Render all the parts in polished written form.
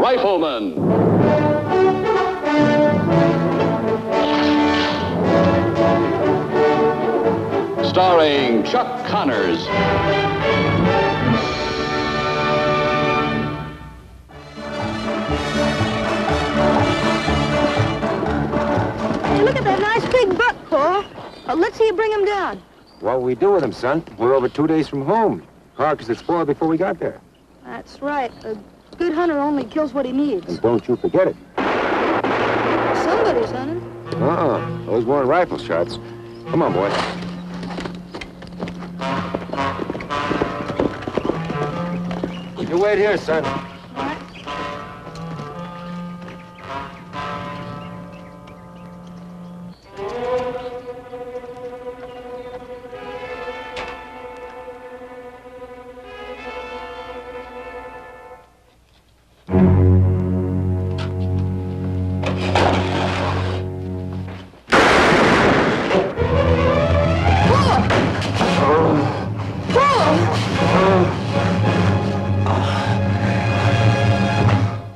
Rifleman. Starring Chuck Connors. Hey, look at that nice big buck, Paul. Let's see you bring him down. What will we do with him, son? We're over 2 days from home. Carcass had spoiled before we got there. That's right. A good hunter only kills what he needs. And don't you forget it. Somebody's hunting. Those weren't rifle shots. Come on, boy. You wait here, son. All right.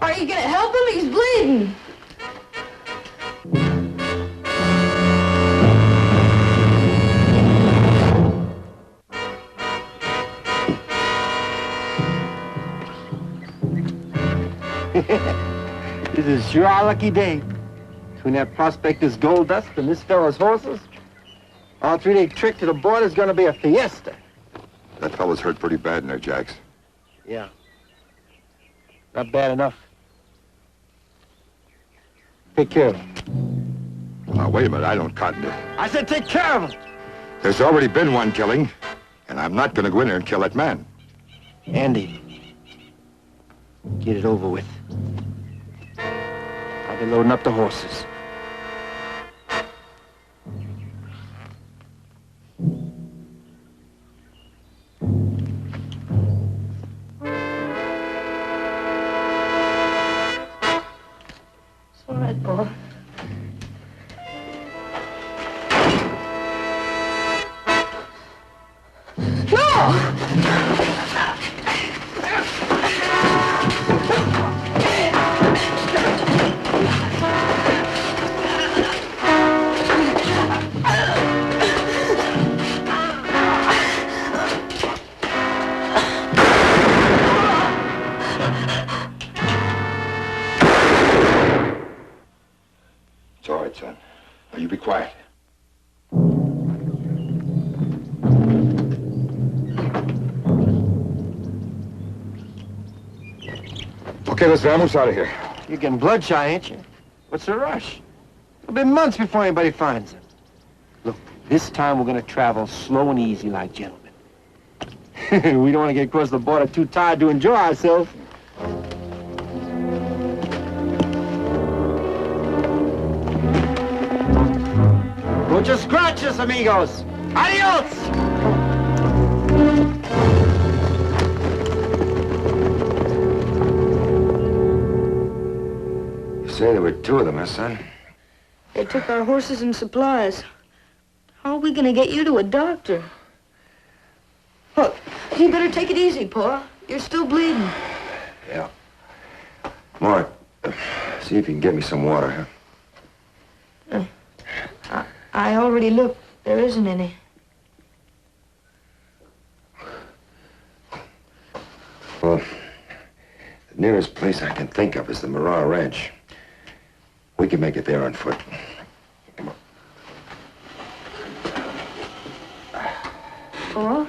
Are you gonna help him? He's bleeding. This is sure our lucky day. Between that prospector's gold dust and this fellow's horses, our 3-day trip to the border's gonna be a fiesta. That fellow's hurt pretty bad in there, Jax. Yeah. Not bad enough. Take care of him. Now, wait a minute, I don't cotton it. I said take care of him! There's already been one killing, and I'm not going to go in there and kill that man. Andy, get it over with. I'll be loading up the horses. It's all right, Paul. It's all right, son. Now, you be quiet. Okay, let's vamos out of here. You're getting blood shy, ain't you? What's the rush? It'll be months before anybody finds him. Look, this time we're gonna travel slow and easy like gentlemen. We don't want to get across the border too tired to enjoy ourselves. Muchos gracias, amigos. Adios! You say there were 2 of them, huh, son? They took our horses and supplies. How are we gonna get you to a doctor? Look, you better take it easy, Paul. You're still bleeding. Yeah. Mark, see if you can get me some water, huh? I already looked. There isn't any. Well, the nearest place I can think of is the Mirage Ranch. We can make it there on foot. Come on. Paul?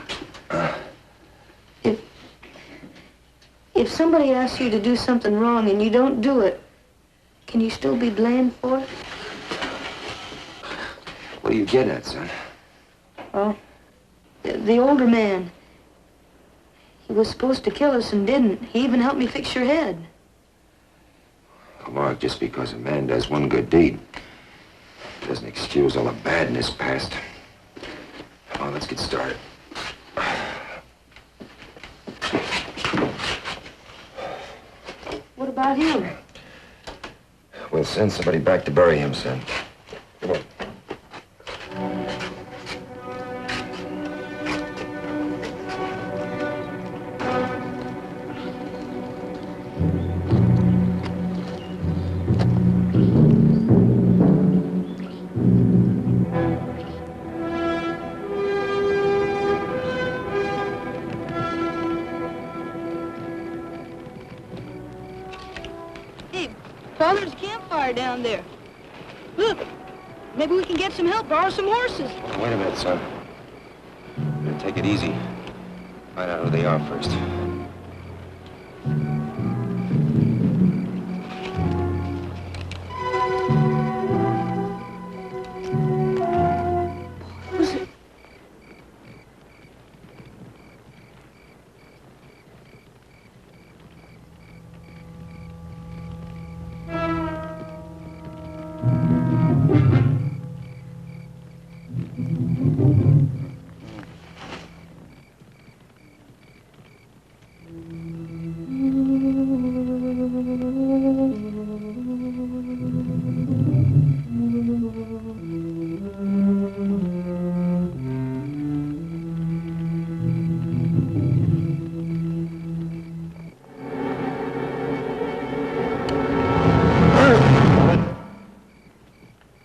If somebody asks you to do something wrong and you don't do it, can you still be blamed for it? What are you getting at, son? Well, the older man. He was supposed to kill us and didn't. He even helped me fix your head. Mark, just because a man does one good deed doesn't excuse all the bad in his past. Come on, let's get started. What about him? We'll send somebody back to bury him, son. Come on. fire down there. Look, maybe we can get some help, borrow some horses. Wait a minute, son. Better take it easy. Find out who they are first. Who's it?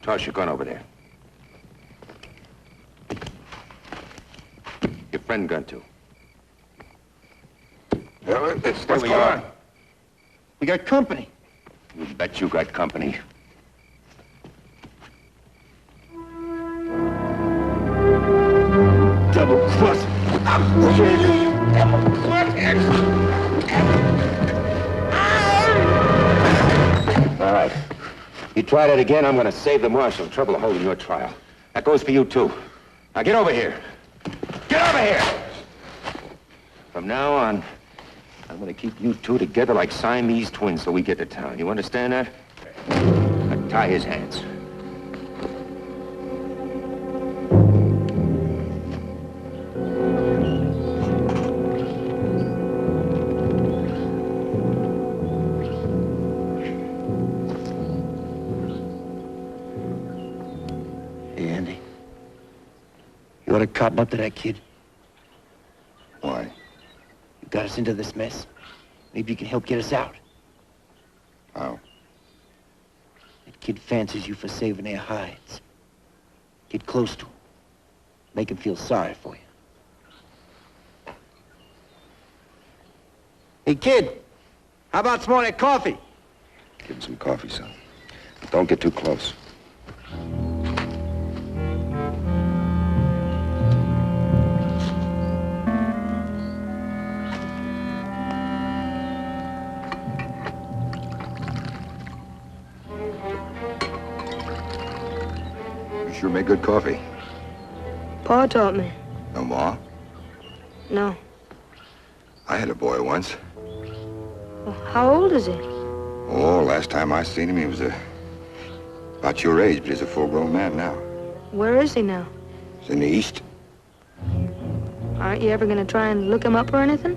Toss your gun over there. Your friend gun, too. What's going on? We got company. You bet you got company. Double cross. All right. You try that again, I'm going to save the marshal the trouble of holding your trial. That goes for you, too. Now, get over here. Get over here! From now on, I'm going to keep you two together like Siamese twins till we get to town. You understand that? Now, tie his hands. Hey, Andy. You ought to cotton up to that kid. Why? You got us into this mess. Maybe you can help get us out. How? That kid fancies you for saving their hides. Get close to him. Make him feel sorry for you. Hey, kid. How about some more of that coffee? Give him some coffee, son. But don't get too close. You sure make good coffee. Pa taught me. No more? No. I had a boy once. Well, how old is he? Oh, last time I seen him, he was about your age, but he's a full-grown man now. Where is he now? He's in the East. Aren't you ever going to try and look him up or anything?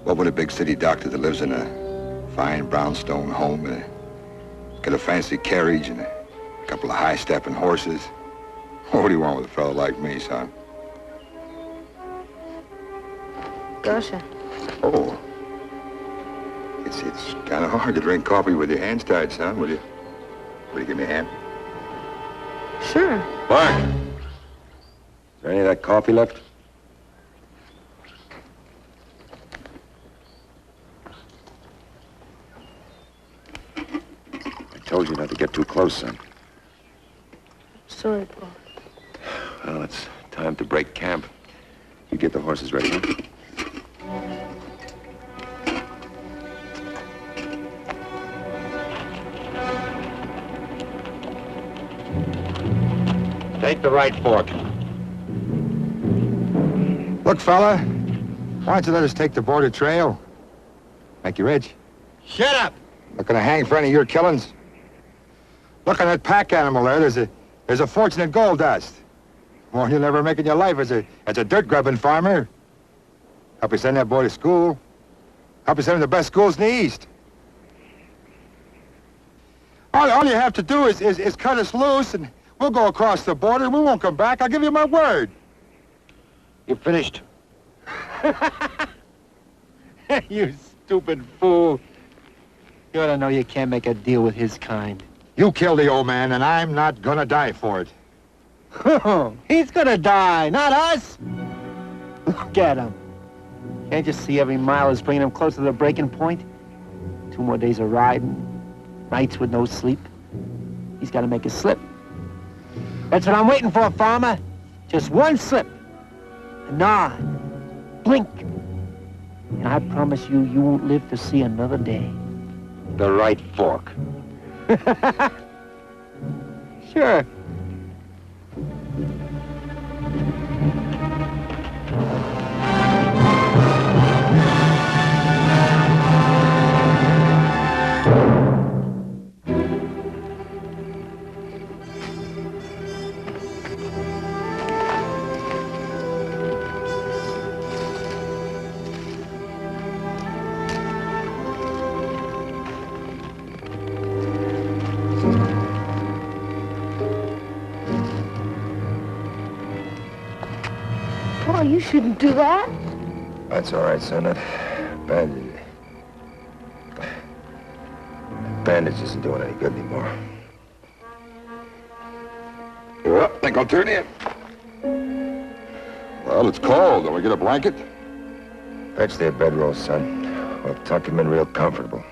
What would a big city doctor that lives in a fine brownstone home and got a fancy carriage and a couple of high-stepping horses? What do you want with a fellow like me, son? Gotcha. Oh. It's kind of hard to drink coffee with your hands tied, son. Will you give me a hand? Sure. Mark! Is there any of that coffee left? I told you not to get too close, son. Sorry, Pa. Well, it's time to break camp. You get the horses ready, huh? Take the right fork. Look, fella, why don't you let us take the border trail? Make you rich. Shut up! Not gonna hang for any of your killings. Look at that pack animal there. There's a fortune in gold dust. More than you'll ever make in your life as a dirt-grubbing farmer. Help you send that boy to school. Help you send him to the best schools in the East. All you have to do is cut us loose, and we'll go across the border, and we won't come back. I'll give you my word. You finished? You stupid fool. You ought to know you can't make a deal with his kind. You killed the old man, and I'm not gonna die for it. He's gonna die, not us. Look at him. Can't you see every mile is bringing him closer to the breaking point? 2 more days of riding, nights with no sleep. He's got to make a slip. That's what I'm waiting for, farmer. Just one slip. A nod. Blink. And I promise you, you won't live to see another day. The right fork. Sure. Paul, you shouldn't do that. That's all right, son. That bandage isn't doing any good anymore. You're up. Think I'll turn in. Well, it's cold. Can we get a blanket? Fetch their bedrolls, son. We'll tuck him in real comfortable.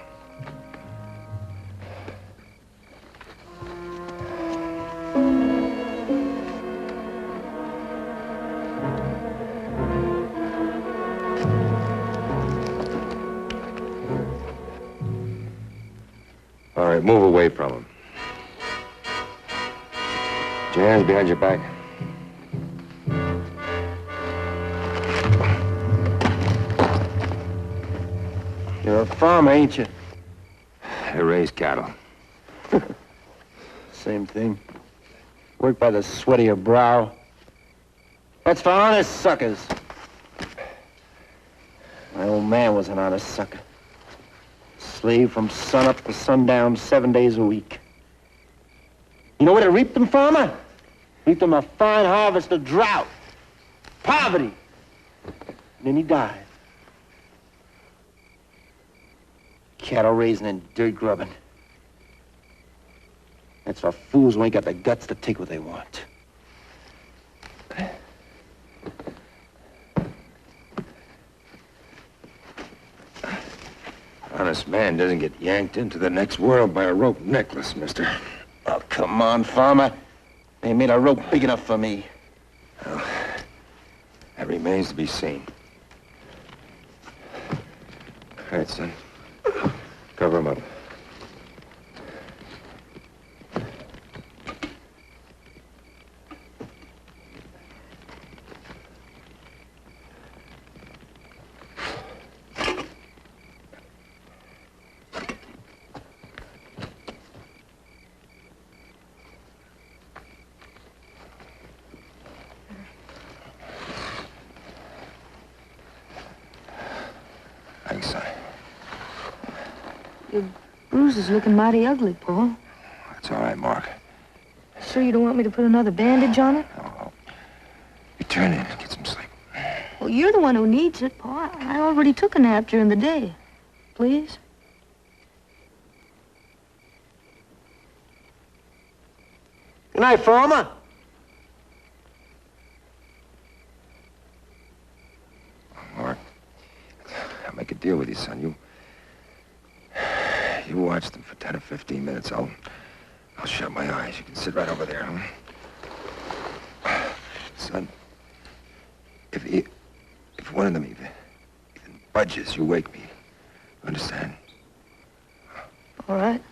All right, move away from him. Put your hands behind your back. You're a farmer, ain't you? I raise cattle. Same thing. Work by the sweat of your brow. That's for honest suckers. My old man was an honest sucker. Slave from sunup to sundown 7 days a week. You know what it reaped them, farmer? Reaped them a fine harvest of drought, poverty. And then he died. Cattle raising and dirt grubbing. That's for fools who ain't got the guts to take what they want. Honest man doesn't get yanked into the next world by a rope necklace, mister. Oh, come on, farmer. They made a rope big enough for me. Well, that remains to be seen. All right, son. Cover him up. Thanks, son. Your bruise is looking mighty ugly, Paul. That's all right, Mark. Sure you don't want me to put another bandage on it? Oh, you turn in and get some sleep. Well, you're the one who needs it, Paul. I already took a nap during the day. Please? Good night, farmer. Mark, I'll make a deal with you, son. You watch them for 10 or 15 minutes. I'll shut my eyes. You can sit right over there, huh? Son, if one of them even budges, you wake me. Understand? All right.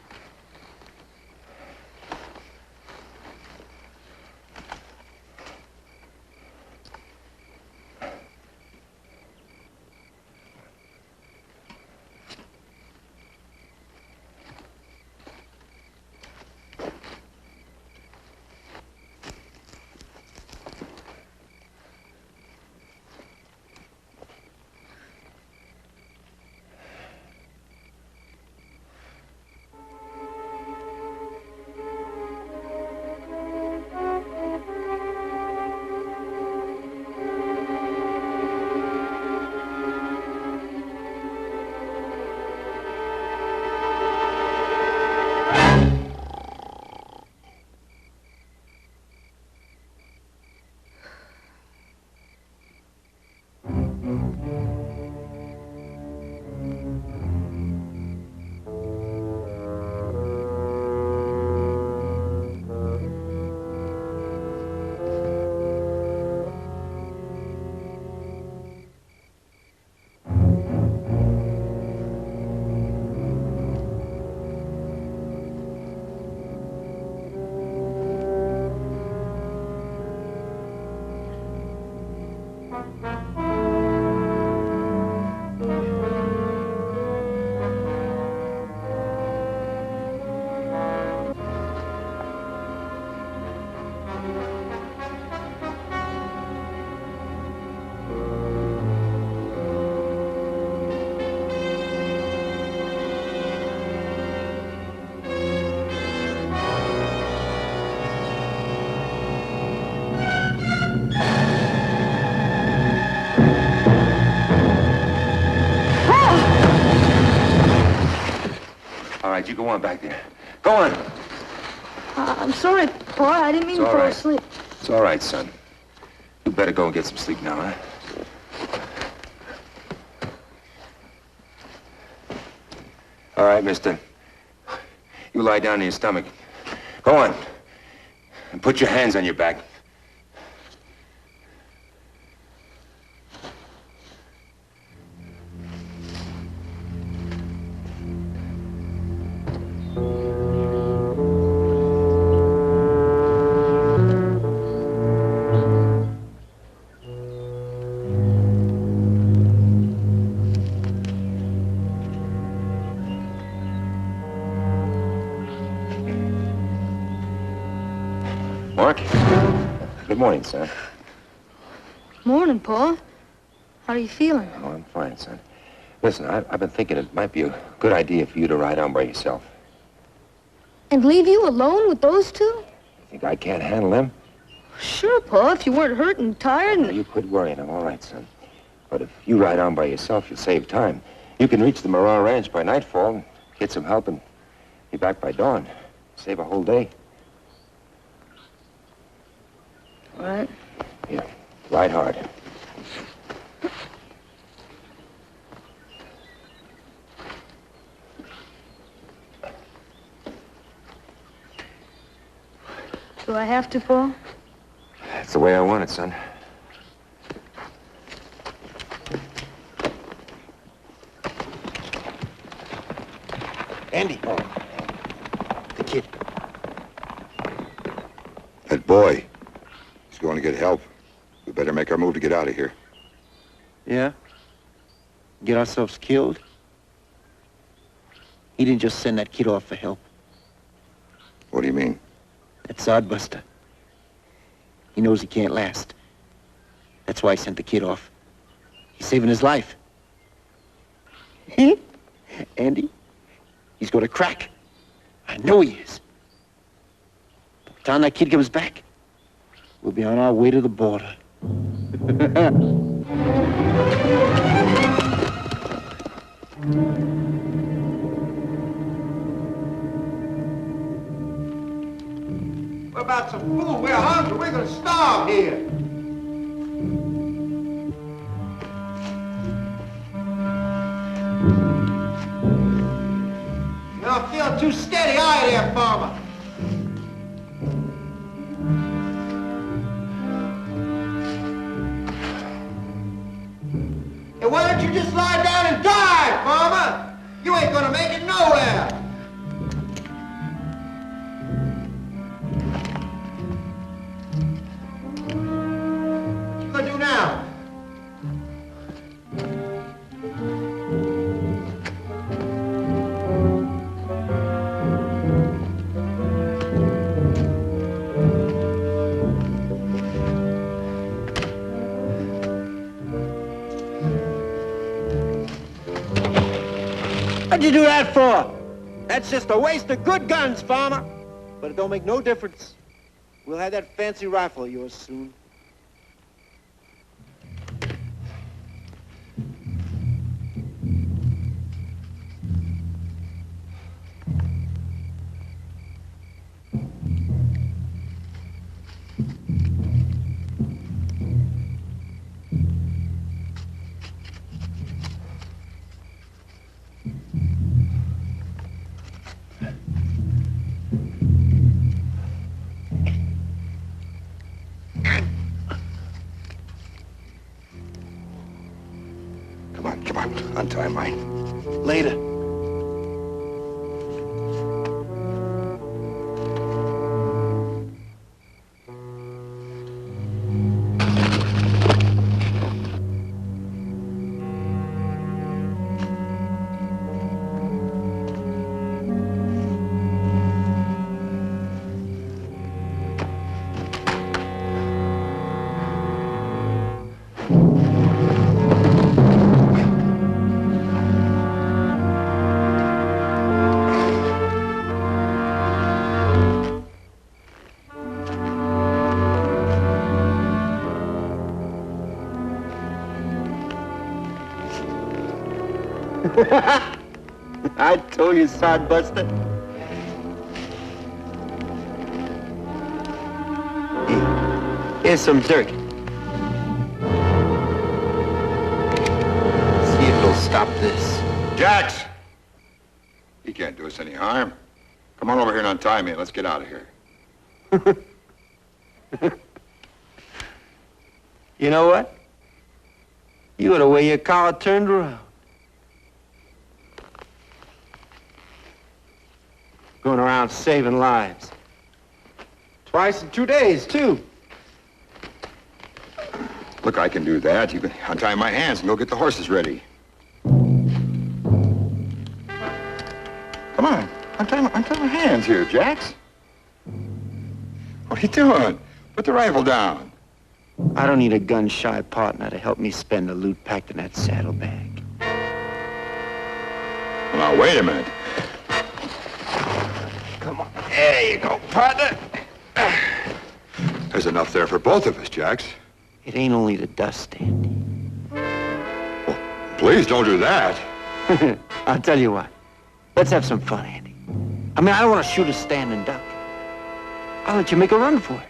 right, you go on back there. Go on. I'm sorry, Pa. I didn't mean to fall asleep. It's all right, son. You better go and get some sleep now, huh? All right, mister. You lie down on your stomach. Go on. And put your hands on your back. Mark? Good morning, son. Morning, Pa. How are you feeling? Oh, I'm fine, son. Listen, I've been thinking it might be a good idea for you to ride on by yourself. And leave you alone with those two? You think I can't handle them? Sure, Pa, if you weren't hurt and tired No, and... you quit worrying. I'm all right, son. But if you ride on by yourself, you'll save time. You can reach the Morale Ranch by nightfall, get some help, and be back by dawn. Save a whole day. All right. Yeah, ride hard. Do I have to, Pa? That's the way I want it, son. Andy. Oh. The kid. That boy. He's going to get help. We better make our move to get out of here. Yeah? Get ourselves killed? He didn't just send that kid off for help. What do you mean? That sodbuster. He knows he can't last. That's why he sent the kid off. He's saving his life. Andy, he's going to crack. I know he is. By the time that kid comes back, we'll be on our way to the border. What about some food? We're hungry. We're gonna starve here. You don't feel too steady, are you there, farmer? Hey, why don't you just lie down and die, farmer? You ain't gonna make it nowhere. What you gonna do now? What'd you do that for? That's just a waste of good guns, farmer. But it don't make no difference. We'll have that fancy rifle of yours soon. Come on, untie mine. Later. I told you, Sodbuster. Here's some dirt. See if it'll stop this. Jax! He can't do us any harm. Come on over here and untie me and let's get out of here. You know what? You ought to wear your collar turned around. Going around saving lives. Twice in 2 days, too. Look, I can do that. You can untie my hands and go get the horses ready. Come on, untie my hands here, Jax. What are you doing? Put the rifle down. I don't need a gun-shy partner to help me spend the loot packed in that saddlebag. Well, now, wait a minute. Come on. There you go, partner. There's enough there for both of us, Jax. It ain't only the dust, Andy. Well, please don't do that. I'll tell you what. Let's have some fun, Andy. I mean, I don't want to shoot a standing duck. I'll let you make a run for it.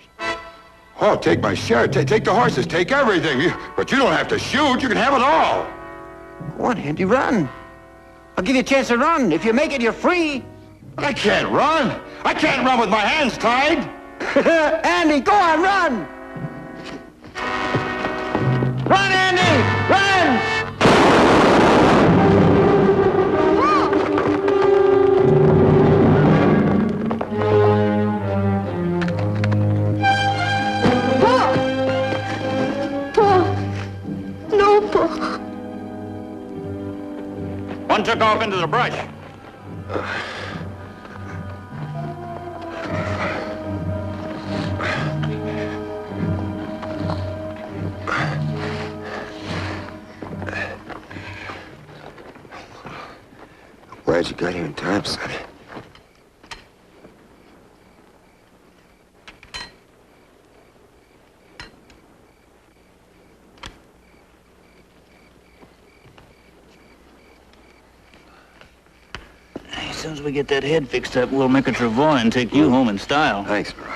Oh, take my share. Take the horses. Take everything. But you don't have to shoot. You can have it all. Go on, Andy, run. I'll give you a chance to run. If you make it, you're free. I can't run. I can't run with my hands tied. Andy, go on, run! Run, Andy! Run! One took off into the brush. Glad you got here in time, son. As soon as we get that head fixed up, we'll make a travois and take you home in style. Thanks, bro.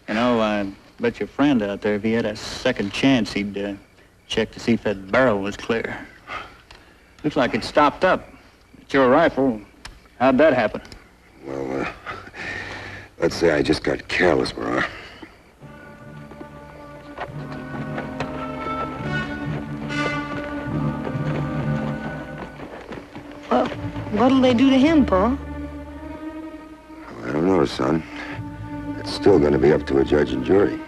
You know, I bet your friend out there, if he had a second chance, he'd check to see if that barrel was clear. Looks like it stopped up. It's your rifle. How'd that happen? Well, let's say I just got careless, bro. Well, what'll they do to him, Pa? I don't know, son. It's still gonna be up to a judge and jury.